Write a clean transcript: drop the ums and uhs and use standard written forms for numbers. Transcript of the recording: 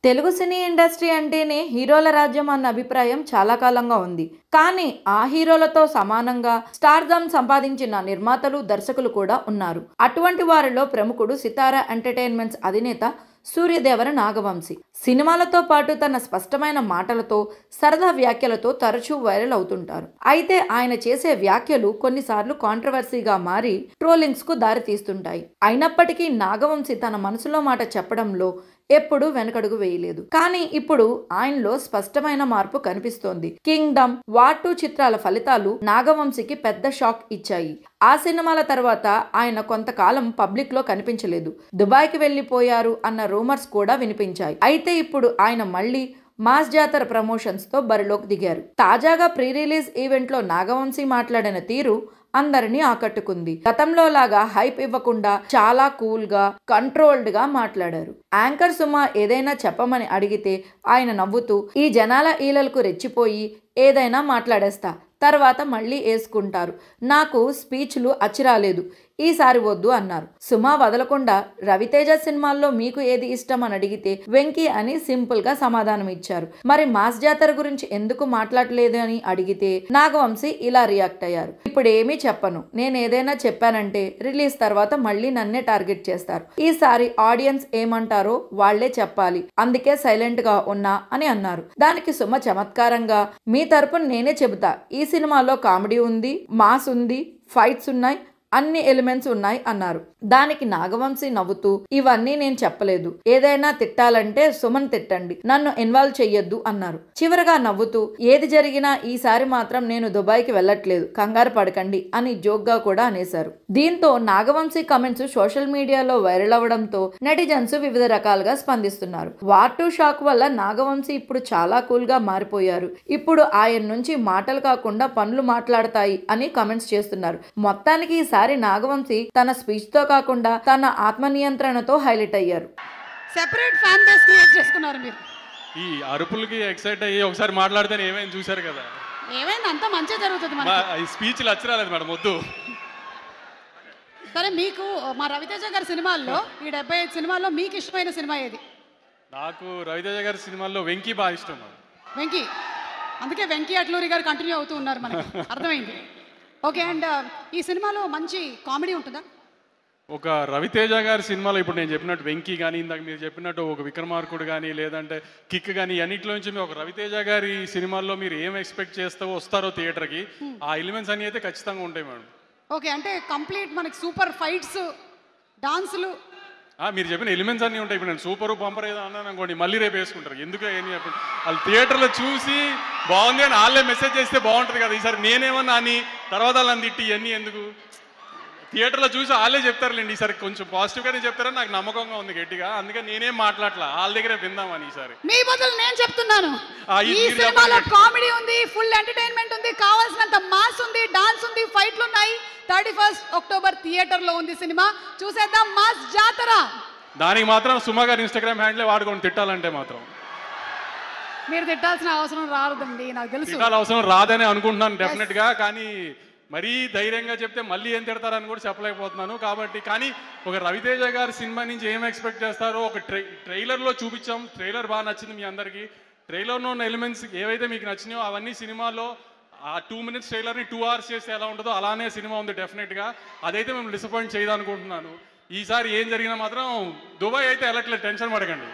Telugu cine industry అంటేనే హీరోల రాజ్యం అన్న అభిప్రాయం చాలా కాలంగా ఉంది. కానీ ఆ హీరోలతో సమానంగా స్టార్డమ్ సంపాదించిన నిర్మాతలు, దర్శకులు కూడా ఉన్నారు. అటువంటి వారిలో ప్రముఖుడు సితారా ఎంటర్టైన్మెంట్స్ అధినేత సూర్యదేవర నాగవంశి. సినిమాలతో పాటు తన స్పష్టమైన మాటలతో, సరదా వ్యాఖ్యలతో తరచూ వైరల్ అవుతుంటారు. అయితే ఆయన చేసే వ్యాఖ్యలు కొన్నిసార్లు కాంట్రవర్సీగా మారి ట్రోలింగ్స్ కు దారి తీస్తుంటాయి. అయినప్పటికీ నాగవంశి తన మనసులో మాట చెప్పడంలో ఎప్పుడూ వెనకడుగు వేయలేదు. కానీ ఇప్పుడు ఆయనలో స్పష్టమైన మార్పు కనిపిస్తోంది. కింగ్డమ్, వార్ 2 చిత్రాల ఫలితాలు నాగవంశికి పెద్ద షాక్ ఇచ్చాయి. ఆ సినిమాల తర్వాత ఆయన కొంతకాలం పబ్లిక్ లో కనిపించలేదు. దుబాయ్కి వెళ్లిపోయారు అన్న రూమర్స్ కూడా వినిపించాయి. అయితే ఇప్పుడు ఆయన మళ్ళీ మాస్ జాతర ప్రమోషన్స్ తో బరిలోకి దిగారు. తాజాగా ప్రీ రిలీజ్ ఈవెంట్ లో నాగవంశి మాట్లాడిన తీరు అందరినీ ఆకట్టుకుంది. గతంలో లాగా హైప్ ఇవ్వకుండా చాలా కూల్ గా, కంట్రోల్డ్ గా మాట్లాడారు. యాంకర్ సుమ ఏదైనా చెప్పమని అడిగితే ఆయన నవ్వుతూ, ఈ జనాల ఈలలకు రెచ్చిపోయి ఏదైనా మాట్లాడేస్తా, తర్వాత మళ్ళీ వేసుకుంటారు, నాకు స్పీచ్లు అచ్చిరాలేదు, ఈసారి వద్దు అన్నారు. సుమ వదలకుండా రవితేజ సినిమాల్లో మీకు ఏది ఇష్టం అని అడిగితే వెంకీ అని సింపుల్ గా సమాధానం ఇచ్చారు. మరి మాస్ జాతర గురించి ఎందుకు మాట్లాడలేదు అని అడిగితే నాగవంశి ఇలా రియాక్ట్ అయ్యారు. ఇప్పుడు ఏమీ చెప్పను, నేను ఏదైనా చెప్పానంటే రిలీజ్ తర్వాత మళ్ళీ నన్నే టార్గెట్ చేస్తారు. ఈసారి ఆడియన్స్ ఏమంటారో వాళ్లే చెప్పాలి, అందుకే సైలెంట్ గా ఉన్నా అని అన్నారు. దానికి సుమ చమత్కారంగా, మీ తరపున నేనే చెబుతా, ఈ సినిమాలో కామెడీ ఉంది, మాస్ ఉంది, ఫైట్స్ ఉన్నాయి, అన్ని ఎలిమెంట్స్ ఉన్నాయి అన్నారు. దానికి నాగవంశి నవ్వుతూ, ఇవన్నీ నేను చెప్పలేదు, ఏదైనా తిట్టాలంటే సుమన్ తిట్టండి, నన్ను ఇన్వాల్వ్ చెయ్యొద్దు అన్నారు. చివరగా నవ్వుతూ, ఏది జరిగినా ఈసారి మాత్రం నేను దుబాయ్కి వెళ్ళట్లేదు, కంగారు పడకండి అని జోక్ గా కూడా అనేశారు. దీంతో నాగవంశి కమెంట్స్ సోషల్ మీడియాలో వైరల్ అవడంతో నెటిజన్స్ వివిధ రకాలుగా స్పందిస్తున్నారు. వార్ 2 షాక్ వల్ల నాగవంశి ఇప్పుడు చాలా కూల్ గా మారిపోయారు. ఇప్పుడు ఆయన నుంచి మాటలు కాకుండా పనులు మాట్లాడతాయి అని కమెంట్స్ చేస్తున్నారు. మొత్తానికి ఈసారి నాగవంశి తన స్పీచ్ తో కాకుండా తన ఆత్మ నియంత్రణతో హైలైట్ అయ్యారు. సెపరేట్ ఫ్యాన్ బేస్ క్రియేట్ చేసుకున్నారు మీరు. ఈ అరుపులకి ఎక్సైట్ అయ్యి ఒకసారి మాట్లాడితే ఏమైంది చూసారు కదా, ఏమైంది, అంతా మంచిగా జరుగుతుంది మనకి. ఈ స్పీచ్లు అచ్చరాలేదు మేడం, వద్దు. సరే, మీకు మా రవితేజ గారి సినిమాల్లో, ఈ 75 సినిమాల్లో మీకు ఇష్టమైన సినిమా ఏది? నాకు రవితేజ గారి సినిమాల్లో వెంకీ బాగా ఇష్టం. వెంకీ, అందుకే వెంకీ అట్లూరి గారు కంటిన్యూ అవుతూ ఉన్నారు, మనకి అర్థమైంది. ఓకే, అండ్ ఈ సినిమాలో మంచి కామెడీ ఉంటుందా? ఒక రవితేజ గారి సినిమాలో ఇప్పుడు నేను చెప్పినట్టు వెంకీ కానీ, ఇందాక మీరు చెప్పినట్టు ఒక విక్రమార్కుడు కానీ, లేదంటే కిక్ కానీ, అన్నింటిలోంచి మీరు ఒక రవితేజ గారి సినిమాల్లో మీరు ఏం ఎక్స్పెక్ట్ చేస్తూ వస్తారో థియేటర్కి, ఆ ఎలిమెంట్స్ అన్నీ అయితే ఖచ్చితంగా ఉంటాయి మేడం. ఓకే, అంటే కంప్లీట్ మనకి సూపర్ ఫైట్స్, డాన్సులు, మీరు చెప్పిన ఎలిమెంట్స్ అన్నీ ఉంటాయి. ఇప్పుడు నేను సూపర్ బంపర్ ఏదో అన్నాను అనుకోండి, మళ్ళీ రేపు వేసుకుంటారు. ఎందుకు ఏమి చెప్పండి, వాళ్ళు థియేటర్లో చూసి బాగుంది అని వాళ్ళే మెసేజ్ చేస్తే బాగుంటుంది కదా. ఈసారి నేనేమన్నా అని తర్వాత వాళ్ళని తిట్టి ఇవన్నీ ఎందుకు, థియేటర్లో చూసి వాళ్ళే చెప్తారులేండి. ఈసారి కొంచెం పాజిటివ్గానే చెప్తారని నాకు నమ్మకంగా ఉంది గట్టిగా, అందుకని నేనేం మాట్లాడలా, వాళ్ళ దగ్గరే విందామని. ఈసారి మీ బదులు నేను చెప్తున్నాను, ఈ సినిమాలో కామెడీ ఉంది, ఫుల్ ఎంటర్టైన్మెంట్ ఉంది, కావాల్సినంత మాస్ ఉంది, డాన్స్ ఉంది, ఫైట్లు ఉన్నాయి. 31 అక్టోబర్ థియేటర్లో ఉంది సినిమా, చూసేద్దాం మాస్ జాతర. దానికి మాత్రం సుమ గారి ఇన్స్టాగ్రామ్ హ్యాండ్లే వాడుకోండి, తిట్టాలంటే మాత్రం. మీరు తిట్టాల్సిన అవసరం రాదండి, నాకు తెలుసు. తిట్టాల అవసరం రాదని అనుకుంటున్నాను డెఫినెట్గా, కానీ మరీ ధైర్యంగా చెప్తే మళ్ళీ ఏం తిడతారని కూడా చెప్పలేకపోతున్నాను. కాబట్టి కానీ ఒక రవితేజ గారి సినిమా నుంచి ఏం ఎక్స్పెక్ట్ చేస్తారో ఒక ట్రైలర్లో చూపించాం. ట్రైలర్ బాగా నచ్చింది మీ అందరికీ. ట్రైలర్లో ఉన్న ఎలిమెంట్స్ ఏవైతే మీకు నచ్చినాయో అవన్నీ సినిమాలో ఆ 2 minutes ట్రైలర్ని 2 hours చేస్తే ఎలా ఉంటుందో అలానే సినిమా ఉంది డెఫినెట్గా. అదైతే మేము డిసప్పాయింట్ చేయదనుకుంటున్నాను. ఈసారి ఏం జరిగినా మాత్రం దుబాయ్ అయితే వెళ్ళట్లేదు, టెన్షన్ పడకండి.